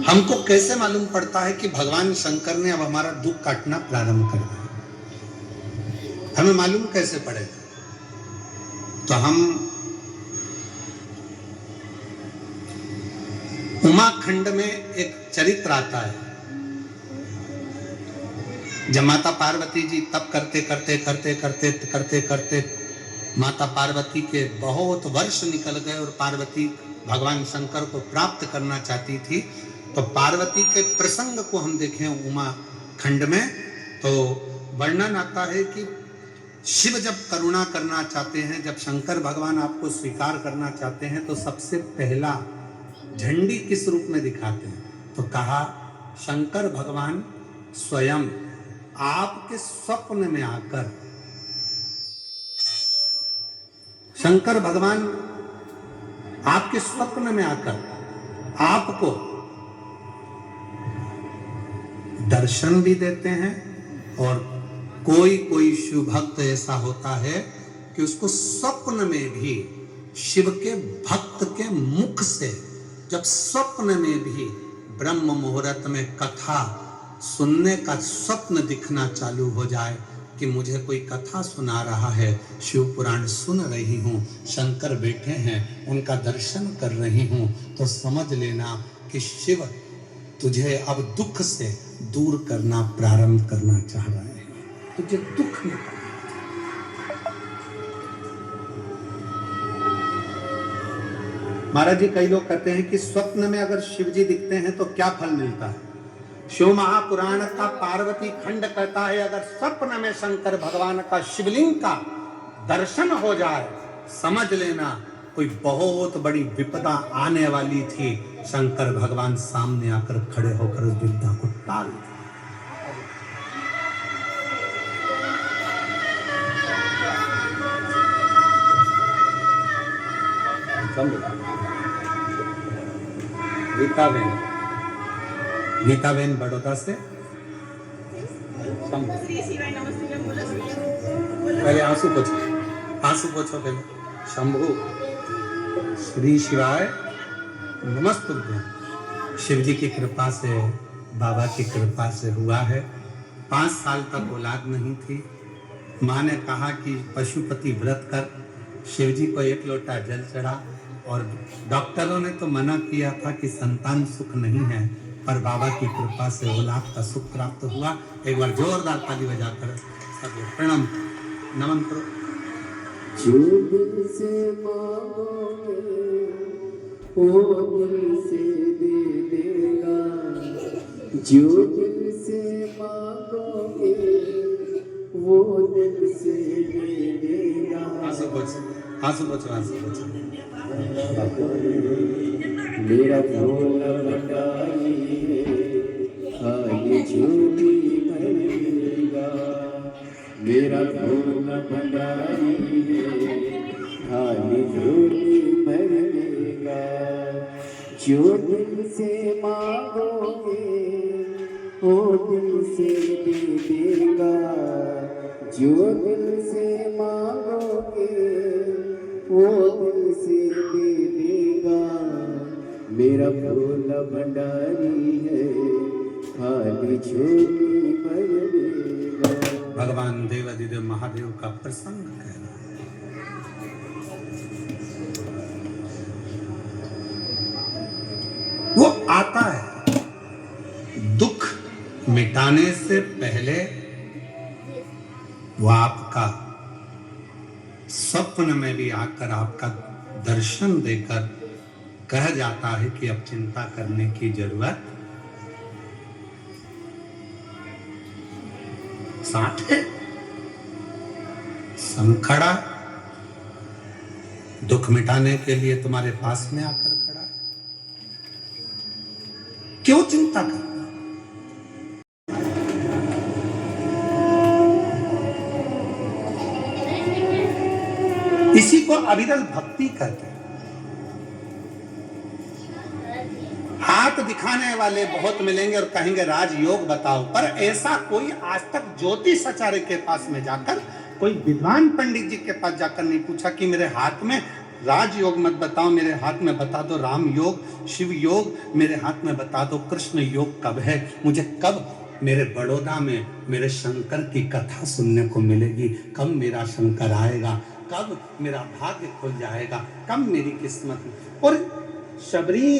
हमको कैसे मालूम पड़ता है कि भगवान शंकर ने अब हमारा दुख काटना प्रारंभ कर दिया? हमें मालूम कैसे पड़ेगा? तो हम उमाखंड में एक चरित्र आता है, जब माता पार्वती जी तप करते करते करते करते करते करते माता पार्वती के बहुत वर्ष निकल गए और पार्वती भगवान शंकर को प्राप्त करना चाहती थी, तो पार्वती के प्रसंग को हम देखें उमा खंड में, तो वर्णन आता है कि शिव जब करुणा करना चाहते हैं, जब शंकर भगवान आपको स्वीकार करना चाहते हैं, तो सबसे पहला झंडी किस रूप में दिखाते हैं? तो कहा शंकर भगवान स्वयं आपके स्वप्न में आकर, शंकर भगवान आपके स्वप्न में आकर आपको दर्शन भी देते हैं, और कोई कोई शिव भक्त ऐसा होता है कि उसको स्वप्न में भी शिव के भक्त के मुख से, जब स्वप्न में भी ब्रह्म मुहूर्त में कथा सुनने का स्वप्न दिखना चालू हो जाए कि मुझे कोई कथा सुना रहा है, शिव पुराण सुन रही हूँ, शंकर बैठे हैं, उनका दर्शन कर रही हूँ, तो समझ लेना कि शिव तुझे अब दुख से दूर करना प्रारंभ करना चाह रहे हैं, तुझे दुख में। महाराज जी, कई लोग कहते हैं कि स्वप्न में अगर शिव जी दिखते हैं तो क्या फल मिलता है? शिव महापुराण का पार्वती खंड कहता है, अगर स्वप्न में शंकर भगवान का शिवलिंग का दर्शन हो जाए, समझ लेना कोई बहुत बड़ी विपदा आने वाली थी, शंकर भगवान सामने आकर खड़े होकर उस विपदा को टाल दिया। गीताबेन बड़ौदा से पहले आंसू पोछो, आंसू पोछो पहले। शंभु श्री शिवाय नमस्तुभ्यं। शिव जी की कृपा से, बाबा की कृपा से हुआ है। 5 साल तक औलाद नहीं थी। माँ ने कहा कि पशुपति व्रत कर, शिव जी को 1 लोटा जल चढ़ा, और डॉक्टरों ने तो मना किया था कि संतान सुख नहीं है, पर बाबा की कृपा से औलाद का सुख प्राप्त हुआ। एक बार जोरदार ताली बजाकर सब प्रणाम नमन करो। जो दिल से मांगोगे वो दिल से दे देगा, जो दिल से मांगोगे वो दिल से दे देगा। आंसू पोछो, आंसू पोछो, आंसू पोछो। मेरा भोला भंडारी खाली झोली भर देगा, मेरा भोला भंडारी खाली झोली भर देगा। जो दिल से मांगोगे वो दिल से दे देगा, जो दिल से मांगोगे वो दिल से दे देगा। मेरा भोला भंडारी है खाली झोली भर देगा। भगवान देवाधिदेव महादेव का प्रसंग कह रहा है। वो आता है दुख मिटाने से पहले, वो आपका स्वप्न में भी आकर आपका दर्शन देकर कह जाता है कि अब चिंता करने की जरूरत साथ है। संखड़ा दुख मिटाने के लिए तुम्हारे पास में आकर खड़ा है, क्यों चिंता करना? इसी को अविरल भक्ति कहते हैं। हाथ दिखाने वाले बहुत मिलेंगे और कहेंगे राजयोग बताओ, पर ऐसा कोई आज तक ज्योतिष आचार्य के पास में जाकर, कोई विद्वान पंडित जी के पास जाकर नहीं पूछा कि मेरे हाथ में राजयोग मत बताओ, मेरे हाथ में बता दो राम योग, शिव योग मेरे हाथ में बता दो, कृष्ण योग कब है, मुझे कब मेरे बड़ौदा में मेरे शंकर की कथा सुनने को मिलेगी, कब मेरा शंकर आएगा, कब मेरा भाग्य खुल जाएगा, कब मेरी किस्मत। और शबरी,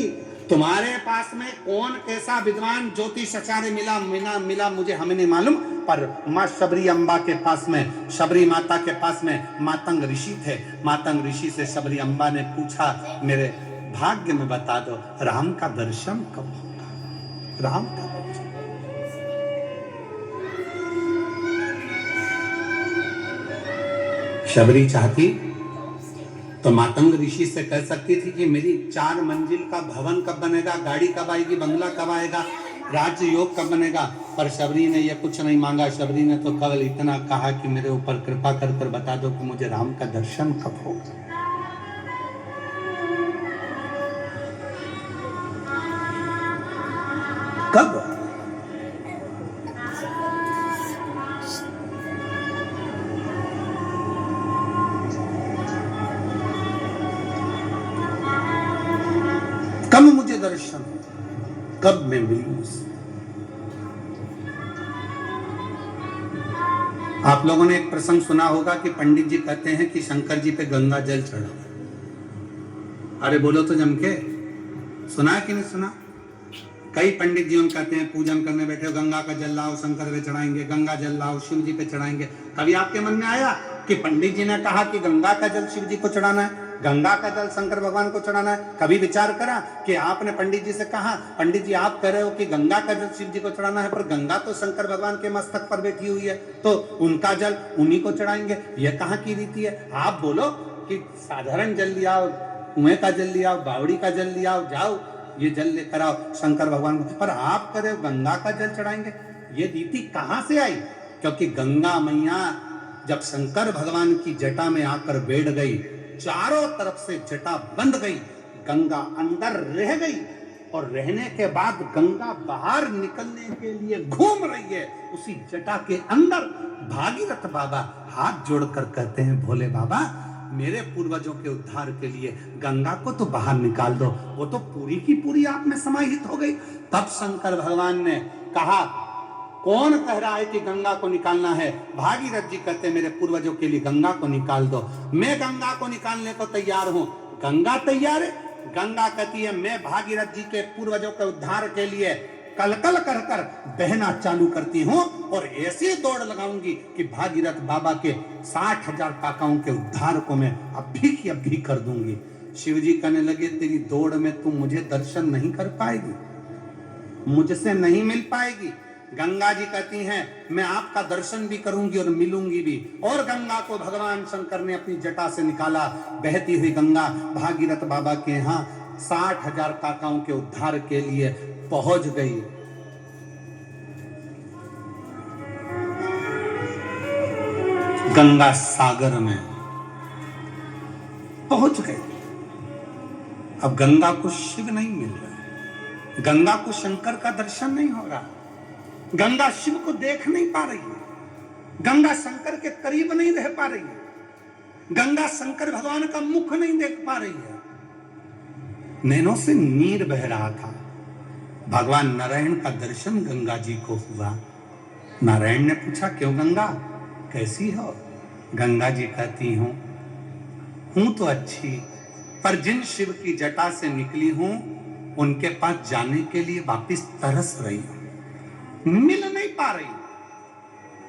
तुम्हारे पास में कौन कैसा विद्वान ज्योतिष आचार्य मिला मुझे हमें नहीं मालूम, पर माँ शबरी अम्बा के पास में, शबरी माता के पास में मातंग ऋषि थे। मातंग ऋषि से शबरी अम्बा ने पूछा, मेरे भाग्य में बता दो राम का दर्शन कब होगा, राम का दर्शन। शबरी चाहती तो मातंग ऋषि से कह सकती थी कि मेरी 4 मंजिल का भवन कब बनेगा, गाड़ी कब आएगी, बंगला कब आएगा, राज्य योग कब बनेगा, पर शबरी ने यह कुछ नहीं मांगा। शबरी ने तो केवल इतना कहा कि मेरे ऊपर कृपा कर कर बता दो कि मुझे राम का दर्शन कब होगा। कब? कब मुझे दर्शन, कब मैं मिलूं उससे। आप लोगों ने एक प्रसंग सुना होगा कि पंडित जी कहते हैं कि शंकर जी पे गंगा जल चढ़ाओ। अरे बोलो तो जम के, सुना है कि नहीं सुना? कई पंडित जी कहते हैं पूजन करने बैठे हो, गंगा का जल लाओ शंकर पे चढ़ाएंगे, गंगा जल लाओ शिव जी पे चढ़ाएंगे। कभी आपके मन में आया कि पंडित जी ने कहा कि गंगा का जल शिव जी को चढ़ाना है, गंगा का जल शंकर भगवान को चढ़ाना है? कभी विचार करा कि आपने पंडित जी से कहा, पंडित जी आप कह रहे हो कि गंगा का जल शिव जी को चढ़ाना है, पर गंगा तो शंकर भगवान के मस्तक पर बैठी हुई है, तो उनका जल उन्हीं को चढ़ाएंगे, यह कहाँ की रीति है? आप बोलो कि साधारण जल लिया आओ, कुएं का जल लिया आओ, बावड़ी का जल लिया आओ, जाओ ये जल लेकर आओ शंकर भगवान को, पर आप कह रहे हो गंगा का जल चढ़ाएंगे। ये रीति कहाँ से आई? क्योंकि गंगा मैया जब शंकर भगवान की जटा में आकर बैठ गई, चारों तरफ से जटा बंद गई, गंगा अंदर रह गई, और रहने के बाद गंगा बाहर निकलने के लिए घूम रही है उसी जटा के अंदर। भागीरथ बाबा हाथ जोड़कर कहते हैं, भोले बाबा मेरे पूर्वजों के उद्धार के लिए गंगा को तो बाहर निकाल दो, वो तो पूरी की पूरी आप में समाहित हो गई। तब शंकर भगवान ने कहा, कौन कह रहा है कि गंगा को निकालना है? भागीरथ जी कहते मेरे पूर्वजों के लिए गंगा को निकाल दो, मैं गंगा को निकालने को तैयार हूं। गंगा तैयार है? गंगा कहती है मैं भागीरथ जी के पूर्वजों के उद्धार के लिए कलकल कर कर बहना चालू करती हूं, और ऐसी दौड़ लगाऊंगी कि भागीरथ बाबा के 60,000 काकाओं के उद्धार को मैं अभी की अभी कर दूंगी। शिव जी कहने लगे, तेरी दौड़ में तू मुझे दर्शन नहीं कर पाएगी, मुझसे नहीं मिल पाएगी। गंगा जी कहती हैं मैं आपका दर्शन भी करूंगी और मिलूंगी भी। और गंगा को भगवान शंकर ने अपनी जटा से निकाला। बहती हुई गंगा भागीरथ बाबा के यहाँ 60,000 काकाओं के उद्धार के लिए पहुंच गई। गंगा सागर में पहुंच गई। अब गंगा को शिव नहीं मिल रहा, गंगा को शंकर का दर्शन नहीं हो रहा, गंगा शिव को देख नहीं पा रही है, गंगा शंकर के करीब नहीं रह पा रही है, गंगा शंकर भगवान का मुख नहीं देख पा रही है। नैनों से नीर बह रहा था। भगवान नारायण का दर्शन गंगा जी को हुआ। नारायण ने पूछा, क्यों गंगा कैसी हो? गंगा जी कहती हूं तो अच्छी, पर जिन शिव की जटा से निकली हूं उनके पास जाने के लिए वापिस तरस रही हूं, मिल नहीं पा रही।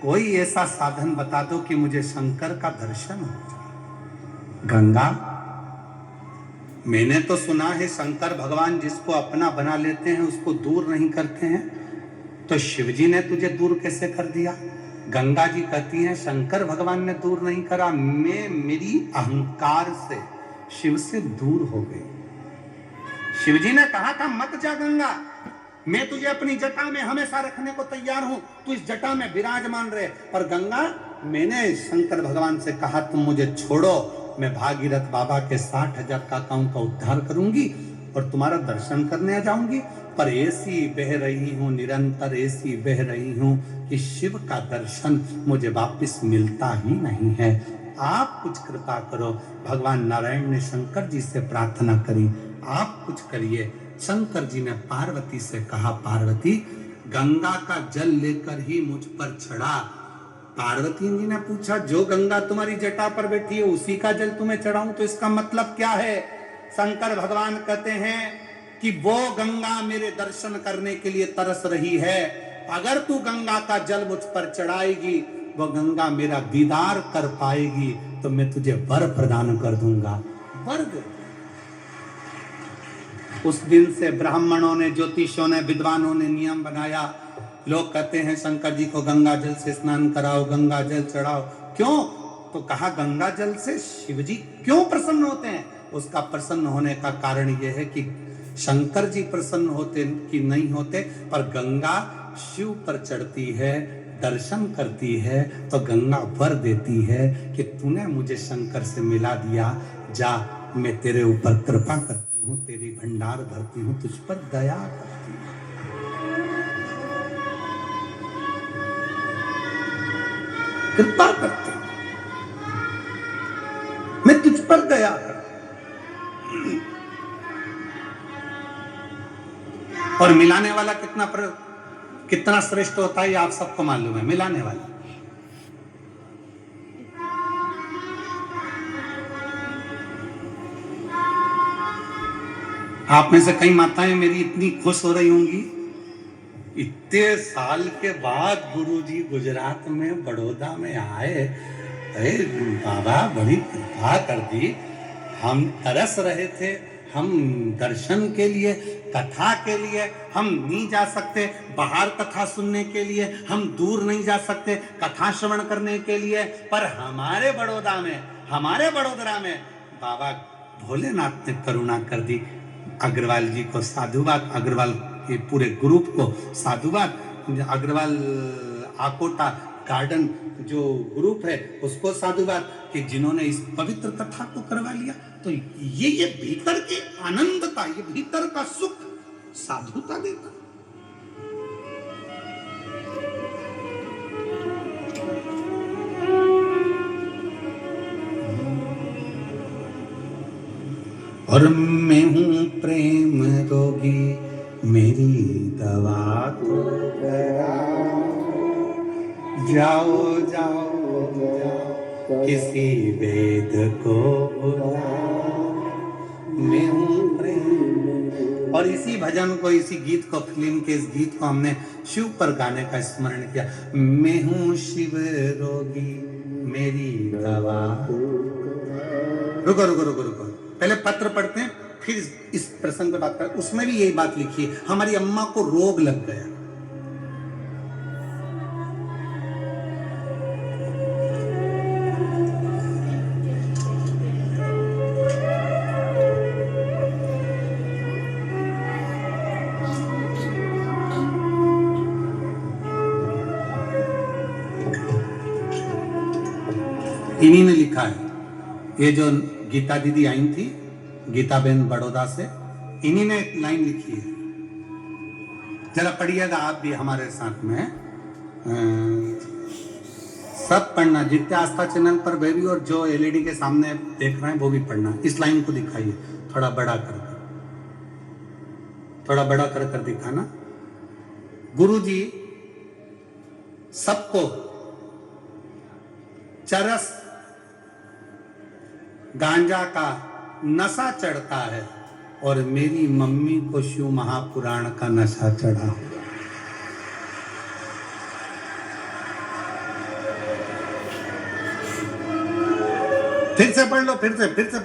कोई ऐसा साधन बता दो कि मुझे शंकर का दर्शन हो जाए। गंगा, मैंने तो सुना है शंकर भगवान जिसको अपना बना लेते हैं उसको दूर नहीं करते हैं, तो शिव जी ने तुझे दूर कैसे कर दिया? गंगा जी कहती हैं शंकर भगवान ने दूर नहीं करा, मैं मेरी अहंकार से शिव से दूर हो गई। शिव जी ने कहा था मत जा गंगा, मैं तुझे अपनी जटा में हमेशा रखने को तैयार हूं, तू इस जटा में विराजमान रहे। पर गंगा, मैंने शंकर भगवान से कहा तुम मुझे छोड़ो, मैं भागीरथ बाबा के 60,000 काकाओं का उद्धार करूंगी और तुम्हारा दर्शन करने आ जाऊंगी। पर ऐसी बह रही हूं, निरंतर ऐसी बह रही हूं कि शिव का दर्शन मुझे वापस मिलता ही नहीं है। आप कुछ कृपा करो। भगवान नारायण ने शंकर जी से प्रार्थना करी, आप कुछ करिए। शंकर जी ने पार्वती से कहा, पार्वती गंगा का जल लेकर ही मुझ पर चढ़ा। पार्वती जी ने पूछा, जो गंगा तुम्हारी जटा पर बैठी है उसी का जल तुम्हें चढ़ाऊं, तो इसका मतलब क्या है? शंकर भगवान कहते हैं कि वो गंगा मेरे दर्शन करने के लिए तरस रही है। अगर तू गंगा का जल मुझ पर चढ़ाएगी, वो गंगा मेरा दीदार कर पाएगी, तो मैं तुझे वर प्रदान कर दूंगा। वर दे। उस दिन से ब्राह्मणों ने, ज्योतिषों ने, विद्वानों ने नियम बनाया। लोग कहते हैं शंकर जी को गंगा जल से स्नान कराओ, गंगा जल चढ़ाओ। क्यों? तो कहा गंगा जल से शिव जी क्यों प्रसन्न होते हैं? उसका प्रसन्न होने का कारण यह है कि शंकर जी प्रसन्न होते कि नहीं होते, पर गंगा शिव पर चढ़ती है, दर्शन करती है, तो गंगा वर देती है कि तूने मुझे शंकर से मिला दिया, जा मैं तेरे ऊपर कृपा करती हूँ, तेरी भंडार भरती हूँ, तुझ पर दया करती हूँ। कृपा करते हूँ, मैं तुझ पर दया करती हूँ। और मिलाने वाला कितना श्रेष्ठ होता है, आप सबको मालूम है। मिलाने वाला आप में से कई माताएं मेरी इतनी खुश हो रही होंगी, इतने साल के बाद गुरुजी गुजरात में बड़ौदा में आए। अरे बाबा बड़ी कृपा कर दी, हम तरस रहे थे, हम दर्शन के लिए, कथा के लिए हम नहीं जा सकते, बाहर कथा सुनने के लिए हम दूर नहीं जा सकते, कथा श्रवण करने के लिए, पर हमारे बड़ोदरा में बाबा भोलेनाथ ने करुणा कर दी। अग्रवाल जी को साधुवाद, अग्रवाल के पूरे ग्रुप को साधुवाद, अग्रवाल आकोटा गार्डन जो ग्रुप है उसको साधुवाद कि जिन्होंने इस पवित्र कथा को करवा लिया। तो ये भीतर की आनंदता, ये भीतर का सुख साधुता देता। और मैं हूं प्रेम रोगी, मेरी दवा तो जाओ जाओ जाओ किसी वेद को बुलाओ, मैं हूं प्रेम। और इसी भजन को, इसी गीत को, फिल्म के इस गीत को हमने शिव पर गाने का स्मरण किया। मैं हूं शिव रोगी, मेरी दवा। रुको रुको रुको रुको, पहले पत्र पढ़ते हैं, फिर इस प्रसंग पे बात करें। उसमें भी यही बात लिखी है, हमारी अम्मा को रोग लग गया। इन्हीं ने लिखा है, ये जो गीता दीदी आई थी, गीता बहन बड़ौदा से, इन्हीं ने एक लाइन लिखी है, जरा पढ़िएगा आप भी हमारे साथ में। सब पढ़ना, जितने आस्था चैनल पर बेबी और जो एलईडी के सामने देख रहे हैं वो भी पढ़ना। इस लाइन को दिखाइए, थोड़ा बड़ा कर दिखाना। गुरुजी सबको चरस गांजा का नशा चढ़ता है, और मेरी मम्मी को शिव महापुराण का नशा चढ़ा। फिर से पढ़ लो, फिर से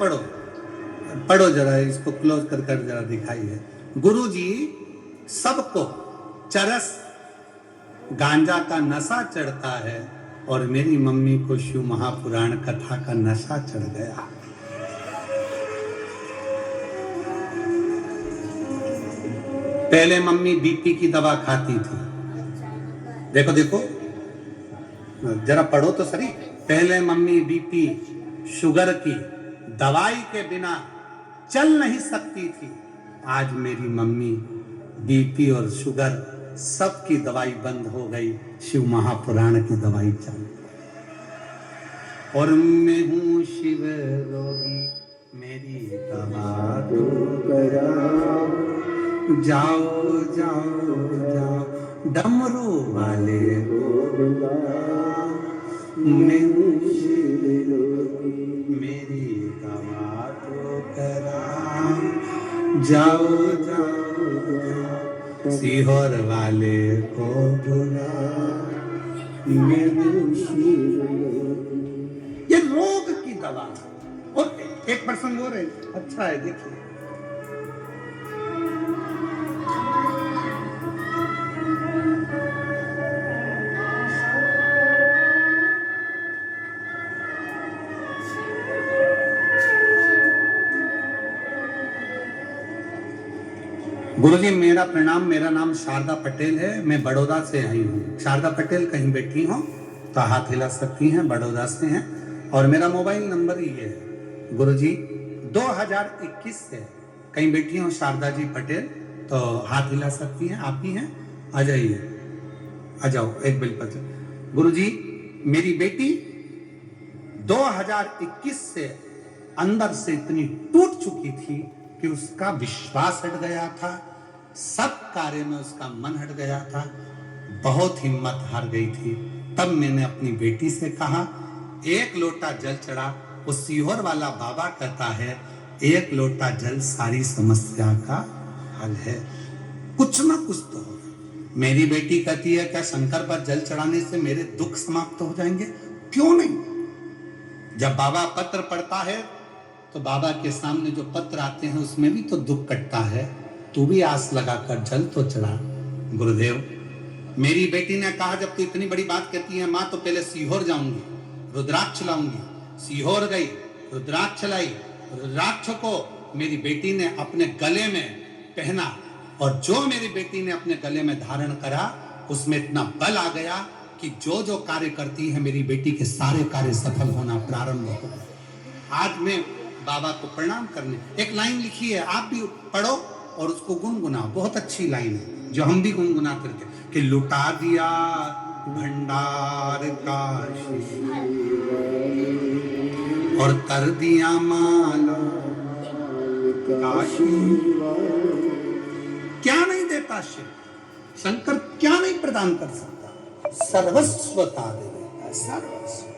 पढ़ो जरा, इसको क्लोज कर जरा दिखाइए। गुरुजी सबको चरस गांजा का नशा चढ़ता है, और मेरी मम्मी को शिव महापुराण कथा का नशा चढ़ गया। पहले मम्मी बीपी की दवा खाती थी, देखो देखो जरा पढ़ो तो सही। पहले मम्मी बीपी शुगर की दवाई के बिना चल नहीं सकती थी, आज मेरी मम्मी बीपी और शुगर सबकी दवाई बंद हो गई, शिव महापुराण की दवाई चल। और मैं हूँ शिव रोगी मेरी दवा दो कराओ, जाओ जाओ जाओ डमरू वाले को बुलाओ, मैं हूँ शिव रोगी मेरी दवा तो कराओ, जाओ जाओ जाओ सीहोर वाले को बुलाओ, मैं हूँ शिव रोगी। ये रोग की दवा। और एक प्रसंग और है, अच्छा है, देखिए। गुरुजी मेरा प्रणाम, मेरा नाम शारदा पटेल है, मैं बड़ौदा से आई हूँ। शारदा पटेल कहीं बैठी हो तो हाथ हिला सकती हैं, बड़ौदा से हैं। और मेरा मोबाइल नंबर ये है गुरुजी 2021 से कहीं बैठी हो शारदा जी पटेल तो हाथ हिला सकती हैं, आप ही हैं, आ जाइए, आ जाओ एक बेलपत्र। गुरुजी मेरी बेटी 2021 से अंदर से इतनी टूट चुकी थी कि उसका विश्वास हट गया था, सब कार्य में उसका मन हट गया था, बहुत हिम्मत हार गई थी। तब मैंने अपनी बेटी से कहा एक लोटा जल चढ़ा। वो सीहोर वाला बाबा कहता है एक लोटा जल सारी समस्या का हल है, कुछ ना कुछ तो होगा। मेरी बेटी कहती है क्या शंकर पर जल चढ़ाने से मेरे दुख समाप्त हो जाएंगे? क्यों नहीं। जब बाबा पत्र पढ़ता है तो बाबा के सामने जो पत्र आते हैं उसमें भी तो दुख कटता है। तू भी आस लगाकर जल तो चढ़ा। गुरुदेव मेरी बेटी ने कहा जब तू इतनी बड़ी बात कहती है माँ तो पहले सीहोर जाऊंगी, रुद्राक्ष लाऊंगी। सीहोर गई, रुद्राक्ष लाई। रुद्राक्ष को मेरी बेटी ने अपने गले में पहना और जो मेरी बेटी ने अपने गले में धारण करा उसमें इतना बल आ गया कि जो जो कार्य करती है मेरी बेटी के सारे कार्य सफल होना प्रारंभ हो गए। आज मैं बाबा को प्रणाम करने, एक लाइन लिखी है आप भी पढ़ो और उसको गुनगुनाओ, बहुत अच्छी लाइन है जो हम भी गुनगुना करके कि लुटा दिया भंडार काशी और कर दिया माल काशी। क्या नहीं देता शिव, शंकर क्या नहीं प्रदान कर सकता? सर्वस्वता दे देता है, सर्वस्व।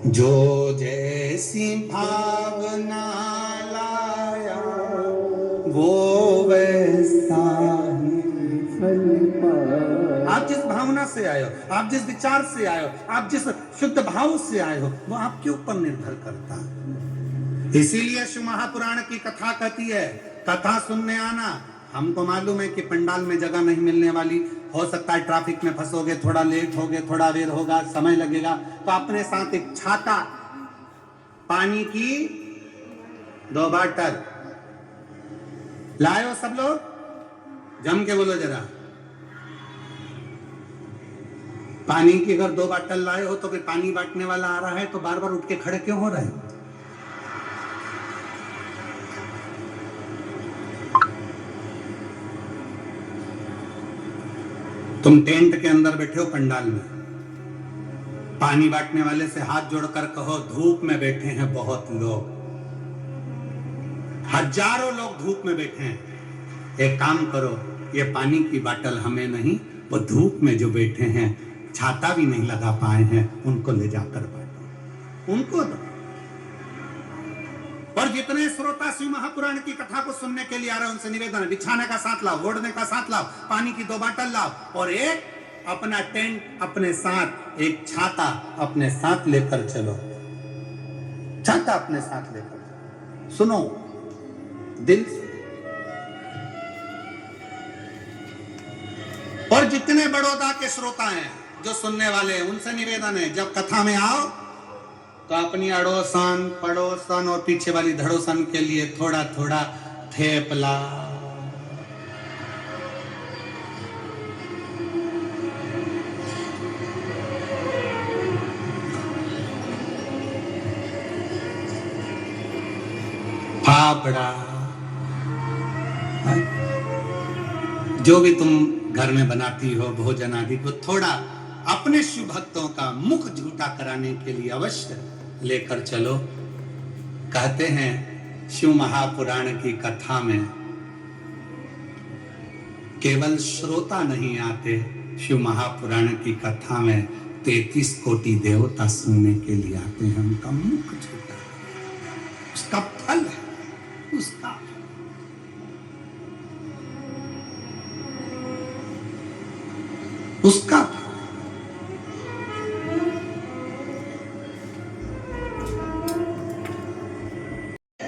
जो जैसी भावना लाया वो वैसा ही फल पाया। आप जिस भावना से आए हो, आप जिस विचार से आए हो, आप जिस शुद्ध भाव से आए हो वो आपके ऊपर निर्भर करता है। इसीलिए शिव महापुराण की कथा कहती है कथा सुनने आना। हमको मालूम है कि पंडाल में जगह नहीं मिलने वाली, हो सकता है ट्रैफिक में फंसोगे, थोड़ा लेट होगे, थोड़ा देर होगा, समय लगेगा, तो अपने साथ एक छाता, पानी की 2 बाटल लाए हो। सब लोग जम के बोलो जरा, पानी की अगर 2 बाटल लाए हो तो फिर पानी बांटने वाला आ रहा है तो बार बार उठ के खड़े क्यों हो रहे हैं? तुम टेंट के अंदर बैठे हो पंडाल में, पानी बांटने वाले से हाथ जोड़कर कहो धूप में बैठे हैं बहुत लोग, हजारों लोग धूप में बैठे हैं। एक काम करो, ये पानी की बाटल हमें नहीं, वो धूप में जो बैठे हैं छाता भी नहीं लगा पाए हैं उनको ले जाकर बांटो, उनको दो। और जितने श्रोता शिव महापुराण की कथा को सुनने के लिए आ रहे हैं उनसे निवेदन है बिछाने का साथ लाओ, ओढ़ने का साथ लाओ, पानी की 2 बाटल लाओ और एक अपना टेंट अपने साथ, एक छाता अपने साथ लेकर चलो, छाता अपने साथ लेकर चलो। सुनो दिल से। और जितने बड़ौदा के श्रोता हैं जो सुनने वाले हैं उनसे निवेदन है जब कथा में आओ तो अपनी अड़ोसन पड़ोसन और पीछे वाली धड़ोसन के लिए थोड़ा थोड़ा थेपला, फाफड़ा, जो भी तुम घर में बनाती हो भोजन आदि को थोड़ा अपने शिव भक्तों का मुख झूठा कराने के लिए अवश्य लेकर चलो। कहते हैं शिव महापुराण की कथा में केवल श्रोता नहीं आते, शिव महापुराण की कथा में 33 कोटि देवता सुनने के लिए आते हैं। उनका मुख झूठा, उसका फल है, उसका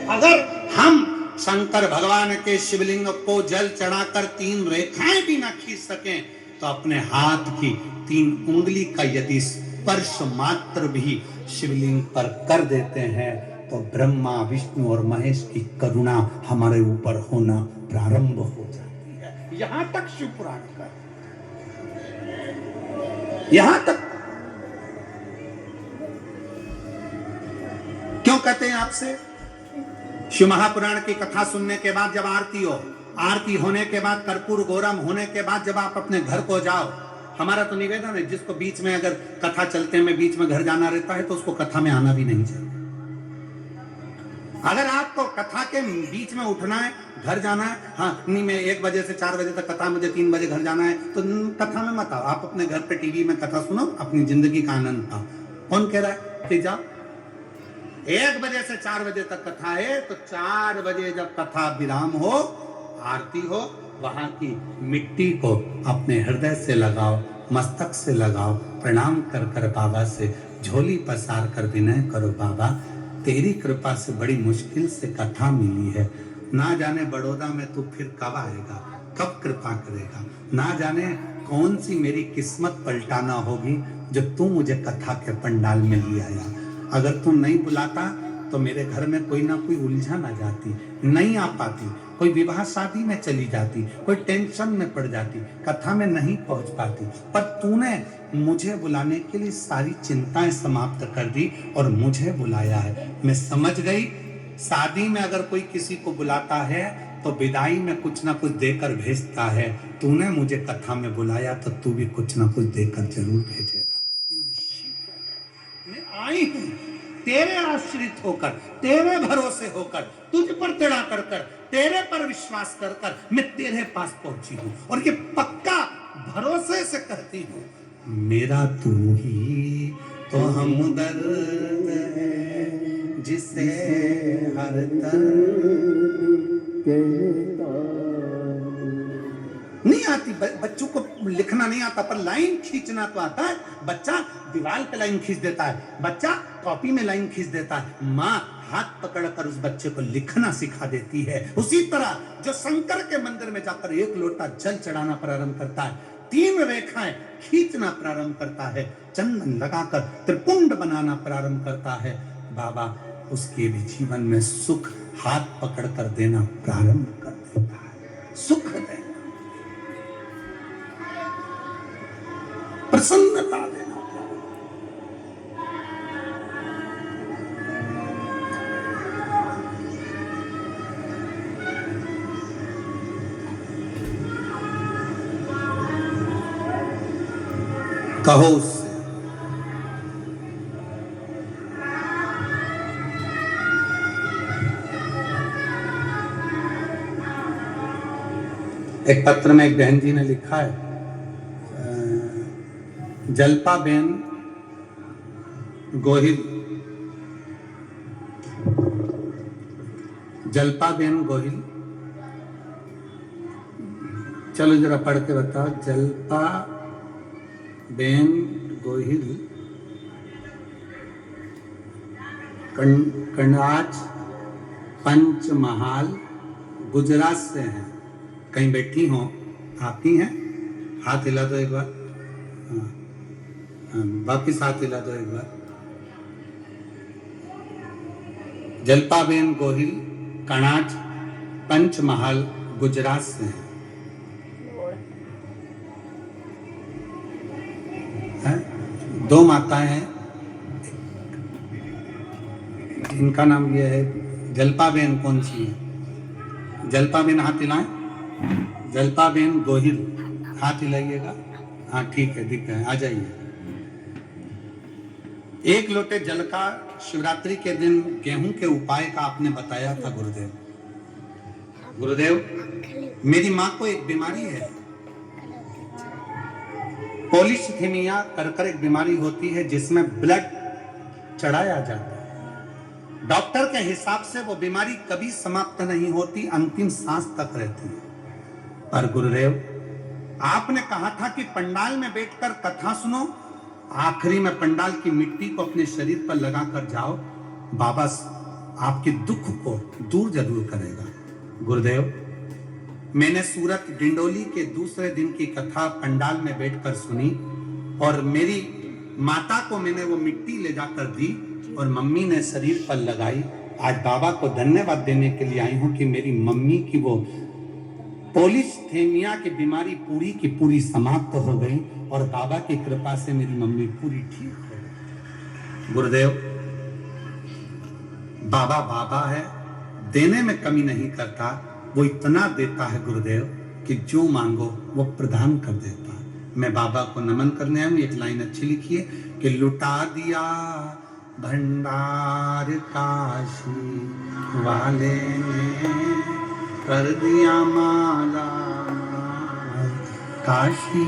अगर हम शंकर भगवान के शिवलिंग को जल चढ़ाकर 3 रेखाएं भी ना खींच सकें तो अपने हाथ की 3 उंगली का यदि स्पर्श मात्र भी शिवलिंग पर कर देते हैं तो ब्रह्मा विष्णु और महेश की करुणा हमारे ऊपर होना प्रारंभ हो जाती है। यहां तक शिव पुराण का, यहां तक क्यों कहते हैं आपसे? शिव महापुराण की कथा सुनने के बाद जब आरती हो, आरती होने के बाद कर्पूर गौरम होने के बाद जब आप अपने घर को जाओ, हमारा तो निवेदन है जिसको बीच में अगर कथा चलते में बीच में घर जाना रहता है तो उसको कथा में आना भी नहीं चाहिए। अगर आपको कथा के बीच में उठना है, घर जाना है, हाँ नहीं मैं 1 बजे से 4 बजे तक कथा, मुझे 3 बजे घर जाना है, तो कथा में मत आओ। आप अपने घर पे टीवी में कथा सुनो, अपनी जिंदगी का आनंद पाओ। कौन कह रहा है कि जाओ? 1 बजे से 4 बजे तक कथा है तो 4 बजे जब कथा विराम हो, आरती हो, वहां की मिट्टी को अपने हृदय से लगाओ, मस्तक से लगाओ, प्रणाम कर कर बाबा से झोली पसार कर विनय करो, बाबा तेरी कृपा से बड़ी मुश्किल से कथा मिली है, ना जाने बड़ौदा में तू फिर कब आएगा, कब कृपा करेगा, ना जाने कौन सी मेरी किस्मत पलटाना होगी जो तू मुझे कथा के पंडाल में ले आया। अगर तू नहीं बुलाता तो मेरे घर में कोई ना कोई उलझन आ जाती, नहीं आ पाती, कोई विवाह शादी में चली जाती, कोई टेंशन में पड़ जाती, कथा में नहीं पहुंच पाती, पर तूने मुझे बुलाने के लिए सारी चिंताएं समाप्त कर दी और मुझे बुलाया है। मैं समझ गई शादी में अगर कोई किसी को बुलाता है तो विदाई में कुछ ना कुछ देकर भेजता है, तूने मुझे कथा में बुलाया तो तू भी कुछ ना कुछ देकर जरूर भेजेगा। मैं आई हूं तेरे आश्रित होकर, तेरे भरोसे होकर, तुझ पर टेढ़ा कर कर, तेरे पर विश्वास कर कर मैं तेरे पास पहुंची हूं और ये पक्का भरोसे से कहती हूं, मेरा तू ही तो हमदर्द है जिसे हर नहीं आती। बच्चों को लिखना नहीं आता पर लाइन खींचना तो आता है। बच्चा दीवार पे लाइन खींच देता है, बच्चा कॉपी में लाइन खींच देता है, माँ हाथ पकड़कर उस बच्चे को लिखना सिखा देती है। उसी तरह जो शंकर के मंदिर में जाकर 1 लोटा जल चढ़ाना प्रारंभ करता है, 3 रेखाएं खींचना प्रारंभ करता है, चंदन लगाकर त्रिपुंड बनाना प्रारंभ करता है, बाबा उसके भी जीवन में सुख हाथ पकड़कर देना प्रारंभ कर देता है। सुख देना, प्रसन्नता देना। कहो उससे एक पत्र में एक बहन जी ने लिखा है, जल्पा बेन गोहिल, जल्पा बेन गोहिल, चलो जरा पढ़ के बताओ। जल्पा बेन गोहिल कनाज पंचमहाल गुजरात से हैं। कहीं बैठी हो आप ही हैं? हाथ हिला दो एक बार, वापिस हाथ हिला दो एक बार। जल्पाबेन गोहिल कनाज पंचमहाल गुजरात से हैं। 2 माताएं हैं, इनका नाम ये है। जल्पाबेन कौन सी है? जल्पाबेन हाथ हिलाएं। जल्पाबेन गोहिल हाथ हिलाइएगा। हाँ ठीक है, दिख गए, आ जाइए। एक लोटे जल का शिवरात्रि के दिन गेहूं के उपाय का आपने बताया था गुरुदेव। गुरुदेव, मेरी माँ को एक बीमारी है, पॉलीसीथेमिया करकर एक बीमारी होती है जिसमें ब्लड चढ़ाया जाता है। डॉक्टर के हिसाब से वो बीमारी कभी समाप्त नहीं होती, अंतिम सांस तक रहती है। पर गुरुदेव, आपने कहा था कि पंडाल में बैठकर कथा सुनो, आखिरी में पंडाल की मिट्टी को अपने शरीर पर लगाकर जाओ, बाबा आपके दुख को दूर जरूर करेगा। गुरुदेव, मैंने सूरत डिंडोली के दूसरे दिन की कथा पंडाल में बैठकर सुनी और मेरी माता को मैंने वो मिट्टी ले जाकर दी और मम्मी ने शरीर पर लगाई। आज बाबा को धन्यवाद देने के लिए आई हूं कि मेरी मम्मी की वो पॉलीसीथेमिया की बीमारी पूरी की पूरी समाप्त हो गई और बाबा की कृपा से मेरी मम्मी पूरी ठीक हो गई। गुरुदेव, बाबा बाबा है, देने में कमी नहीं करता, वो इतना देता है गुरुदेव कि जो मांगो वो प्रदान कर देता है। मैं बाबा को नमन करने आया हूं। एक लाइन अच्छी लिखी है कि लुटा दिया भंडार काशी वाले ने, कर दिया माला काशी।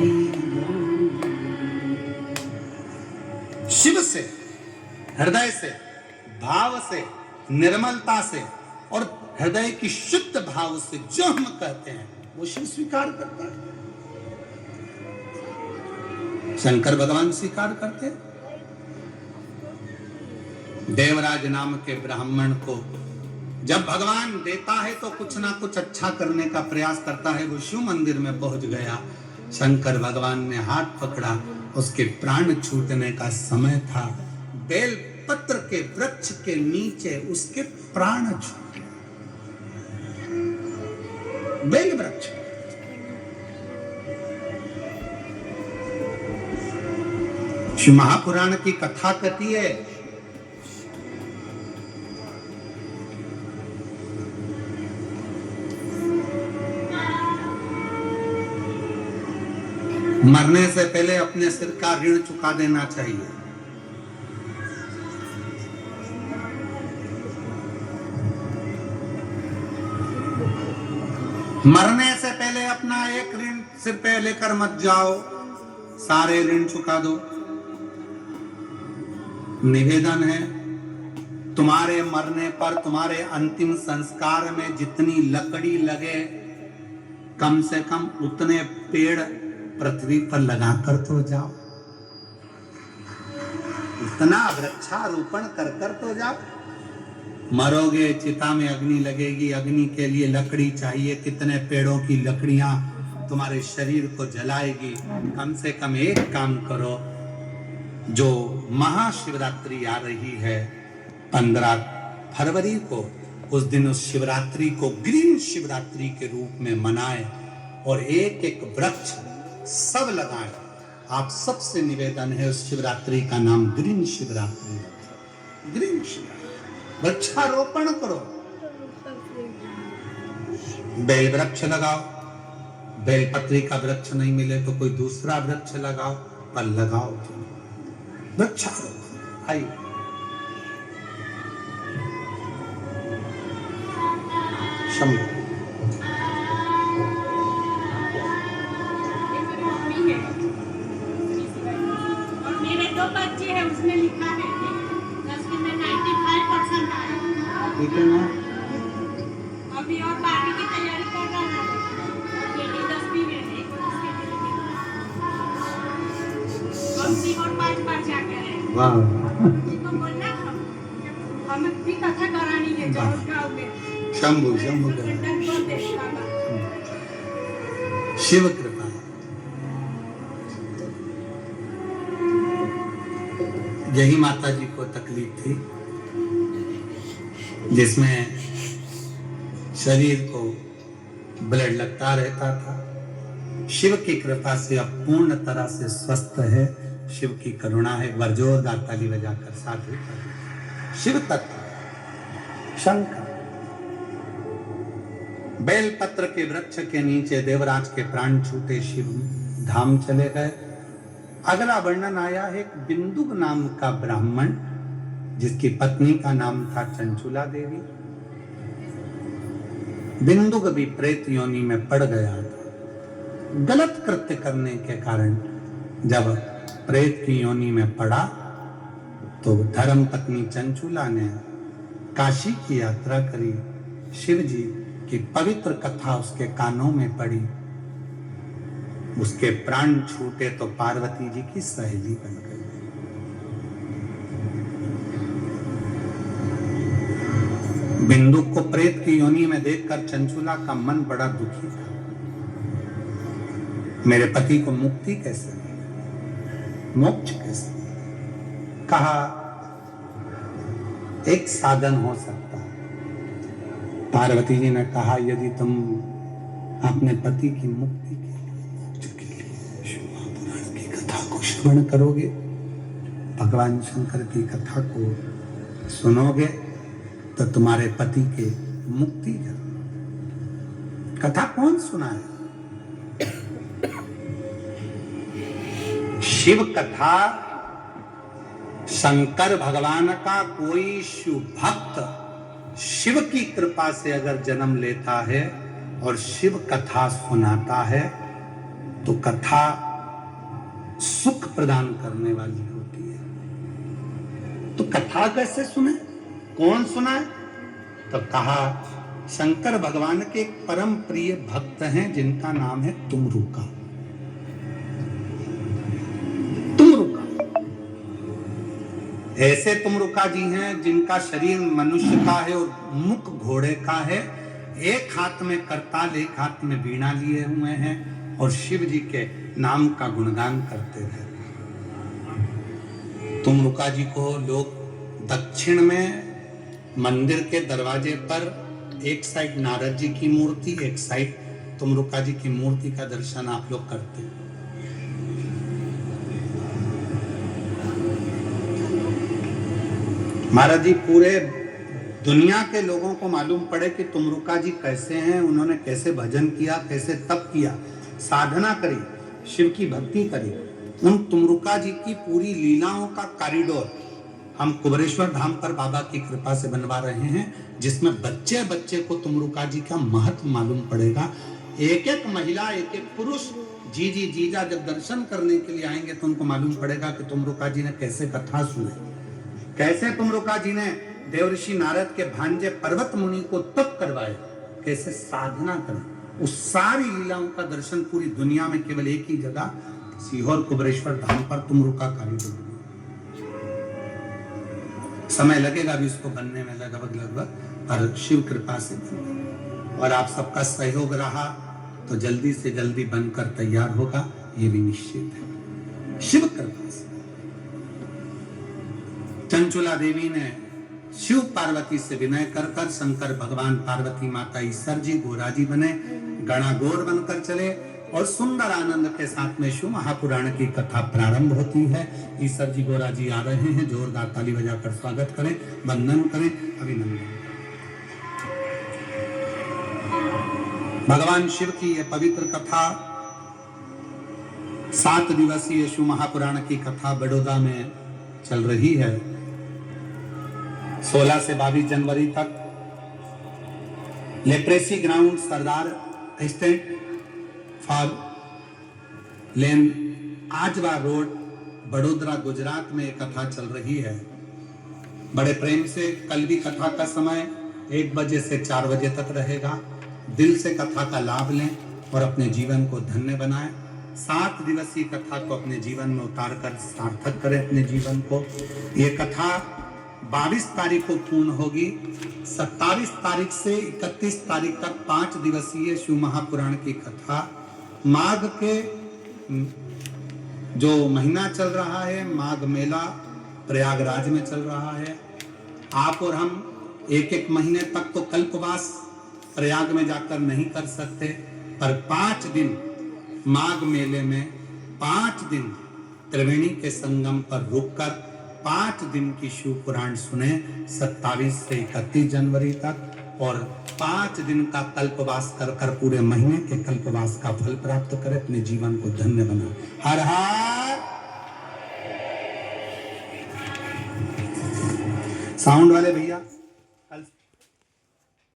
शिव से, हृदय से, भाव से, निर्मलता से और हृदय की शुद्ध भाव से जो हम कहते हैं वो शिव स्वीकार करता है, शंकर भगवान स्वीकार करते हैं। देवराज नाम के ब्राह्मण को जब भगवान देता है तो कुछ ना कुछ अच्छा करने का प्रयास करता है। वो शिव मंदिर में पहुंच गया, शंकर भगवान ने हाथ पकड़ा, उसके प्राण छूटने का समय था। बेल पत्र के वृक्ष के नीचे उसके प्राण छूटे। बेल वृक्ष, शिव महापुराण की कथा कहती है मरने से पहले अपने सिर का ऋण चुका देना चाहिए। मरने से पहले अपना एक ऋण सिर पे लेकर मत जाओ, सारे ऋण चुका दो। निवेदन है, तुम्हारे मरने पर तुम्हारे अंतिम संस्कार में जितनी लकड़ी लगे, कम से कम उतने पेड़ पृथ्वी पर लगाकर तो जाओ, उतना वृक्षारोपण कर तो जाओ। मरोगे, चिता में अग्नि लगेगी, अग्नि के लिए लकड़ी चाहिए, कितने पेड़ों की लकड़ियां तुम्हारे शरीर को जलाएगी। कम से कम एक काम करो, जो महाशिवरात्रि आ रही है 15 फरवरी को, उस दिन उस शिवरात्रि को ग्रीन शिवरात्रि के रूप में मनाएं और एक एक वृक्ष सब लगाएं। आप सबसे निवेदन है, उस शिवरात्रि का नाम ग्रीन शिवरात्रि रखें। ग्रीन शिवरात्रि, वृक्षारोपण करो, बेल वृक्ष लगाओ। बेलपत्री का वृक्ष नहीं मिले तो कोई दूसरा वृक्ष लगाओ, पर लगाओ वृक्षारोपण। आइए शंभू। बच्चे हैं, उसमें लिखा है 10 में 95% आया। ठीक है ना? अभी और बाकी की तैयारी कर रहा है, बेटी 10वीं में है, और 5 जाके है। वाह, तो बोलना हमें भी कथा करानी है जरूर गाँव में। शंभू शंभू शिव कृपा। यही माता जी को तकलीफ थी, जिसमें शरीर को ब्लड लगता रहता था। शिव की कृपा से अब पूर्ण तरह से स्वस्थ है। शिव की करुणा है। एक बार जोरदार ताली बजाकर साधु शिव तत्व शंकर। बेलपत्र के वृक्ष के नीचे देवराज के प्राण छूटे, शिव धाम चले गए। अगला वर्णन आया है एक बिंदुक नाम का ब्राह्मण, जिसकी पत्नी का नाम था चंचुला देवी। बिंदुक भी प्रेत योनि में पड़ गया था। गलत कृत्य करने के कारण जब प्रेत की योनि में पड़ा तो धर्म पत्नी चंचुला ने काशी की यात्रा करी। शिव जी की पवित्र कथा उसके कानों में पड़ी। उसके प्राण छूटे तो पार्वती जी की सहेली बन गई। बिंदु को प्रेत की योनि में देखकर चंचुला का मन बड़ा दुखी था। मेरे पति को मुक्ति कैसे मिले, मोक्ष कैसे मिले? कहा एक साधन हो सकता है। पार्वती जी ने कहा यदि तुम अपने पति की मुक्ति के पुराण की कथा को श्रवण करोगे, भगवान शंकर की कथा को सुनोगे, तो तुम्हारे पति के मुक्ति जरूर। कथा कौन सुनाए? शिव कथा शंकर भगवान का कोई शिव भक्त शिव की कृपा से अगर जन्म लेता है और शिव कथा सुनाता है तो कथा सुख प्रदान करने वाली होती है। तो कथा कैसे सुने, कौन सुनाए? तो कहा शंकर भगवान के एक परम प्रिय भक्त हैं जिनका नाम है तुमरुका। ऐसे तुमरुका जी हैं जिनका शरीर मनुष्य का है और मुख घोड़े का है। एक हाथ में करताल, एक हाथ में वीणा लिए हुए हैं और शिव जी के नाम का गुणगान करते रहते हैं। तुमरुका जी को लोग दक्षिण में मंदिर के दरवाजे पर एक साइड नारद जी की मूर्ति, एक साइड तुमरुका जी की मूर्ति का दर्शन आप लोग करते हैं। महाराज जी पूरे दुनिया के लोगों को मालूम पड़े कि तुमरुका जी कैसे हैं, उन्होंने कैसे भजन किया, कैसे तप किया, साधना करी, शिव की भक्ति करी। उन तुमरुका जी की पूरी लीलाओं का कॉरिडोर हम कुबरेश्वर धाम पर बाबा की कृपा से बनवा रहे हैं, जिसमें बच्चे बच्चे को तुमरुका जी का महत्व मालूम पड़ेगा। एक एक महिला, एक एक पुरुष, जीजी जीजा जब दर्शन करने के लिए आएंगे तो उनको मालूम पड़ेगा कि तुमरुका जी ने कैसे कथा सुनी, कैसे तुमरुका जी ने देवऋषि नारद के भांजे पर्वत मुनि को तप करवाए, कैसे साधना करें। उस सारी लीलाओं का दर्शन पूरी दुनिया में केवल एक ही जगह सीहोर कुबरेश्वर धाम पर तुमरुका कॉरिडोर। समय लगेगा भी उसको बनने में, लगभग पर शिव कृपा से बन, और आप सबका सहयोग रहा तो जल्दी से जल्दी बनकर तैयार होगा, ये भी निश्चित है शिव कृपा से। चंचुला देवी ने शिव पार्वती से विनय कर शंकर भगवान, पार्वती माता, ईश्वर जी, गोराजी बने, गणागौर बनकर चले और सुंदर आनंद के साथ में शिव महापुराण की कथा प्रारंभ होती है। ईश्वर जी, गोराजी आ रहे हैं, जोरदार ताली बजाकर स्वागत करें, वंदन करें, अभिनंदन। भगवान शिव की यह पवित्र कथा 7 दिवसीय शिव महापुराण की कथा बड़ौदा में चल रही है। 16 से 22 जनवरी तक leprosy ground, Sardar estate for lane, Ajwa road, Vadodara, Gujarat में एक कथा चल रही है। बड़े प्रेम से कल भी कथा का समय 1 बजे से 4 बजे तक रहेगा। दिल से कथा का लाभ लें और अपने जीवन को धन्य बनाएं। 7 दिवसीय कथा को अपने जीवन में उतार कर सार्थक करें अपने जीवन को। ये कथा 22 तारीख को पूर्ण होगी। 27 तारीख से 31 तारीख तक 5 दिवसीय शिव महापुराण की कथा। माघ के जो महीना चल रहा है, माघ मेला प्रयागराज में चल रहा है। आप और हम 1-1 महीने तक तो कल्पवास प्रयाग में जाकर नहीं कर सकते, पर 5 दिन माघ मेले में 5 दिन त्रिवेणी के संगम पर रुककर 5 दिन की शिव पुराण सुने 27 से 31 जनवरी तक, और 5 दिन का कल्पवास कर पूरे महीने के कल्पवास का फल प्राप्त करें, अपने जीवन को धन्य बनाए। हर हर साउंड वाले भैया